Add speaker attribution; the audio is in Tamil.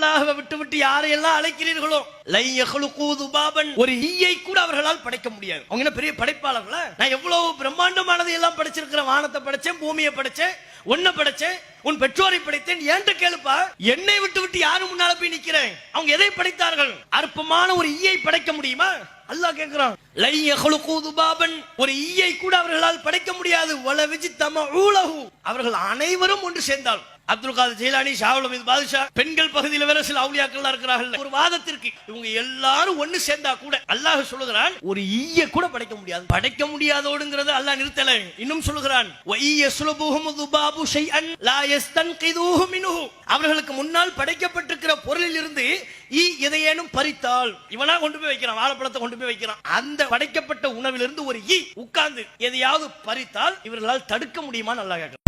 Speaker 1: அல்லாஹ்வை விட்டு யாரையெல்லாம் அழைக்கிறீர்களோ லை யஹ்லுகு துபாபன், ஒரு ஈயை கூட அவர்களால் படைக்க முடியாது. அவங்க என்ன பெரிய படைப்பாளர்களா? நான் எவ்வளவு பிரம்மாண்டமானதை எல்லாம் படைச்சிருக்கிறேன். வானத்தை படைச்சேன், பூமியை படைச்சேன், உன்னை படைச்சேன், உன் பெற்றோரை படைத்தேன். ஏன்ட்டு கேளுப்பா, என்னை விட்டு யாரும் முன்னால போய் நிக்கிறேன். அவங்க எதை படைத்தார்கள்? அற்பமான ஒரு ஈயை படைக்க முடியுமா? அல்லாஹ் கேக்குறான், லை யஹ்லுகு துபாபன், ஒரு ஈயை கூட அவர்களால் படைக்க முடியாது. வல விஜ்தமஊலஹு, அவர்கள் அனைவரும் ஒன்று சேர்ந்தால். அப்துல் காதர் ஜெயிலானி, ஷாவுல் ஹமீத் பாதுஷா, பெண்கள் பகுதியில் வேற சில அவுலியாக்கள் இருக்கிறார்கள். ஒரு வாதத்திற்கு இவங்க எல்லாரும் ஒன்னு சேர்ந்தா கூட அல்லாஹ் சொல்லுகிறான், ஒரு ஈய கூட படைக்க முடியாது. படைக்க முடியாதோடுங்கிறது அல்லாஹ் நிறுத்தல. இன்னும் சொல்லுகிறான், வஇயஸ்லுபுஹும் துபாபு ஷைஅன் லா யஸ்தன்கிதுஹு மின்ஹு, அவர்களுக்கு முன்னால் படைக்கப்பட்டிருக்கிற பொருளில் இருந்து ஈ எதையேனும் பறித்தால், இவனா கொண்டு போய் வைக்கிறான், வாழைப்பழத்தை கொண்டு போய் வைக்கிறான், அந்த படைக்கப்பட்ட உணவிலிருந்து ஒரு ஈ உட்கார்ந்து எதையாவது பறித்தால் இவர்களால் தடுக்க முடியுமான்னு அல்லாஹ் கேட்கிறான்.